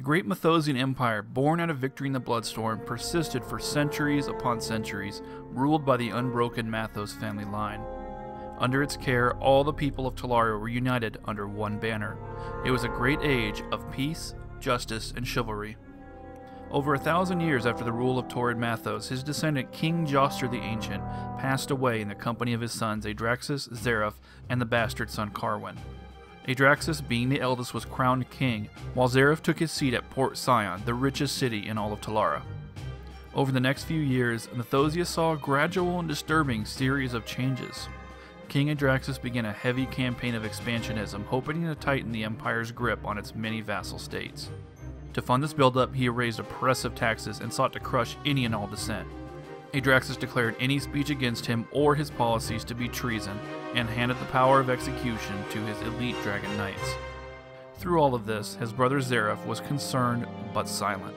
great Mathosian empire, born out of victory in the Bloodstorm, persisted for centuries upon centuries, ruled by the unbroken Mathos family line. Under its care, all the people of Talaria were united under one banner. It was a great age of peace, justice, and chivalry. Over 1,000 years after the rule of Torrid Mathos, his descendant King Joster the Ancient passed away in the company of his sons Adraxus, Zareth, and the bastard son Carwin. Adraxus, being the eldest, was crowned king, while Zareth took his seat at Port Sion, the richest city in all of Talara. Over the next few years, Mathosia saw a gradual and disturbing series of changes. King Adraxus began a heavy campaign of expansionism, hoping to tighten the empire's grip on its many vassal states. To fund this buildup, he raised oppressive taxes and sought to crush any and all dissent. Adraxus declared any speech against him or his policies to be treason, and handed the power of execution to his elite dragon knights. Through all of this, his brother Zareth was concerned but silent.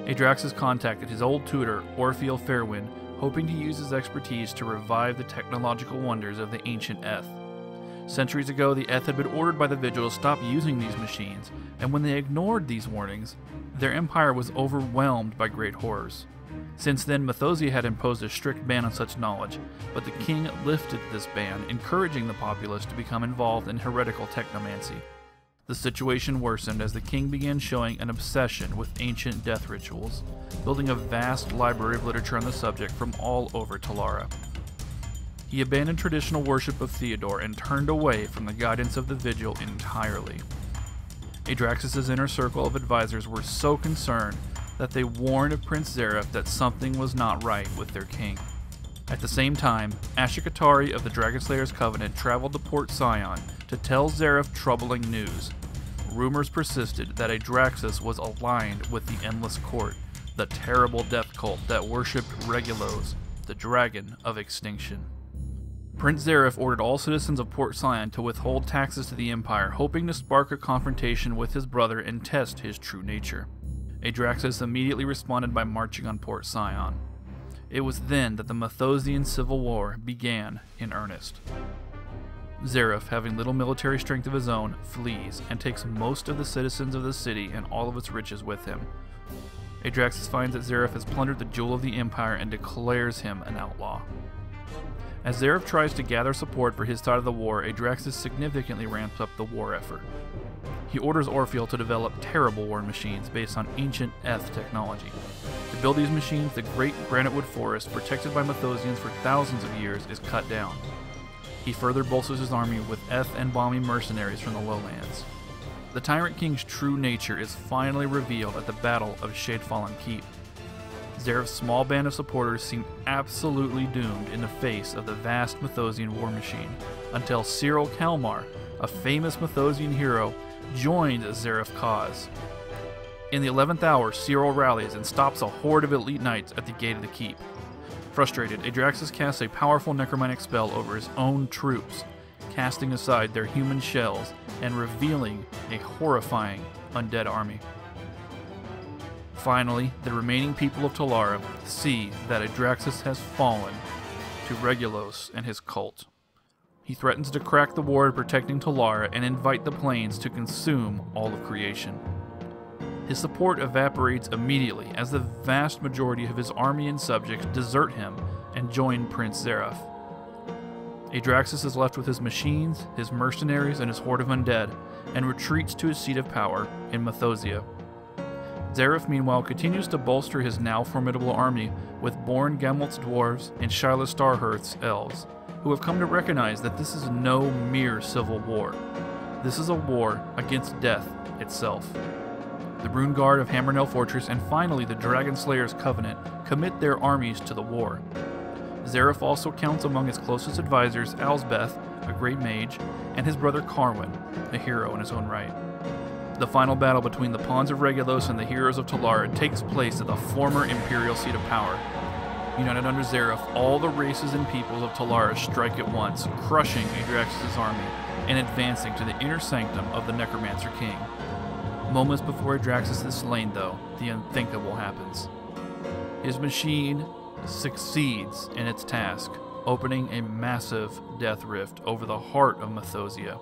Adraxus contacted his old tutor, Orpheal Fairwind, hoping to use his expertise to revive the technological wonders of the ancient Eth. Centuries ago, the Eth had been ordered by the Vigil to stop using these machines, and when they ignored these warnings, their empire was overwhelmed by great horrors. Since then, Mathosia had imposed a strict ban on such knowledge, but the king lifted this ban, encouraging the populace to become involved in heretical technomancy. The situation worsened as the king began showing an obsession with ancient death rituals, building a vast library of literature on the subject from all over Talara. He abandoned traditional worship of Theodore and turned away from the guidance of the Vigil entirely. Adraxus' inner circle of advisors were so concerned that they warned of Prince Zareth that something was not right with their king. At the same time, Ashikatari of the Dragonslayer's Covenant traveled to Port Sion to tell Zareth troubling news. Rumors persisted that Adraxus was aligned with the Endless Court, the terrible death cult that worshipped Regulos, the dragon of extinction. Prince Zareth ordered all citizens of Port Sion to withhold taxes to the Empire, hoping to spark a confrontation with his brother and test his true nature. Adraxus immediately responded by marching on Port Sion. It was then that the Mathosian Civil War began in earnest. Zareth, having little military strength of his own, flees and takes most of the citizens of the city and all of its riches with him. Adraxus finds that Zareth has plundered the jewel of the Empire and declares him an outlaw. As Zareth tries to gather support for his side of the war, Adraxus significantly ramps up the war effort. He orders Orpheal to develop terrible war machines based on ancient Eth technology. To build these machines, the great granitewood forest, protected by Mathosians for thousands of years, is cut down. He further bolsters his army with Eth and Balmy mercenaries from the lowlands. The Tyrant King's true nature is finally revealed at the Battle of Shadefallen Keep. Zareth's small band of supporters seem absolutely doomed in the face of the vast Mathosian war machine, until Cyril Kalmar, a famous Mathosian hero, joined Zareth's cause. In the 11th hour, Cyril rallies and stops a horde of elite knights at the gate of the keep. Frustrated, Adraxus casts a powerful necromantic spell over his own troops, casting aside their human shells and revealing a horrifying undead army. Finally, the remaining people of Talara see that Adraxus has fallen to Regulos and his cult. He threatens to crack the ward protecting Talara and invite the plains to consume all of creation. His support evaporates immediately as the vast majority of his army and subjects desert him and join Prince Zareth. Adraxus is left with his machines, his mercenaries, and his horde of undead, and retreats to his seat of power in Mathosia. Zareth, meanwhile, continues to bolster his now formidable army with Born Gamult's dwarves and Shyla Starhearth's elves, who have come to recognize that this is no mere civil war. This is a war against death itself. The Rune Guard of Hammernell Fortress and finally the Dragonslayer's Covenant commit their armies to the war. Zareth also counts among his closest advisors Alsbeth, a great mage, and his brother Carwin, a hero in his own right. The final battle between the Pawns of Regulos and the heroes of Talara takes place at the former imperial seat of power. United under Zareth, all the races and peoples of Talara strike at once, crushing Adraxus' army and advancing to the inner sanctum of the Necromancer King. Moments before Adraxus is slain, though, the unthinkable happens. His machine succeeds in its task, opening a massive death rift over the heart of Mathosia.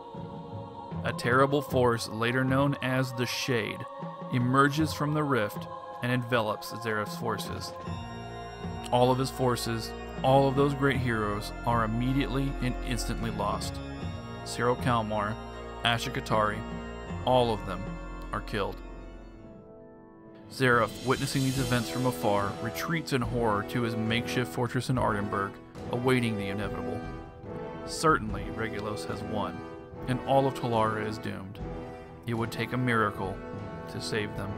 A terrible force, later known as the Shade, emerges from the rift and envelops Zareth's forces. All of his forces, all of those great heroes, are immediately and instantly lost. Cyril Kalmar, Ashikatari, all of them are killed. Zareth, witnessing these events from afar, retreats in horror to his makeshift fortress in Ardenburg, awaiting the inevitable. Certainly, Regulus has won, and all of Talara is doomed. It would take a miracle to save them.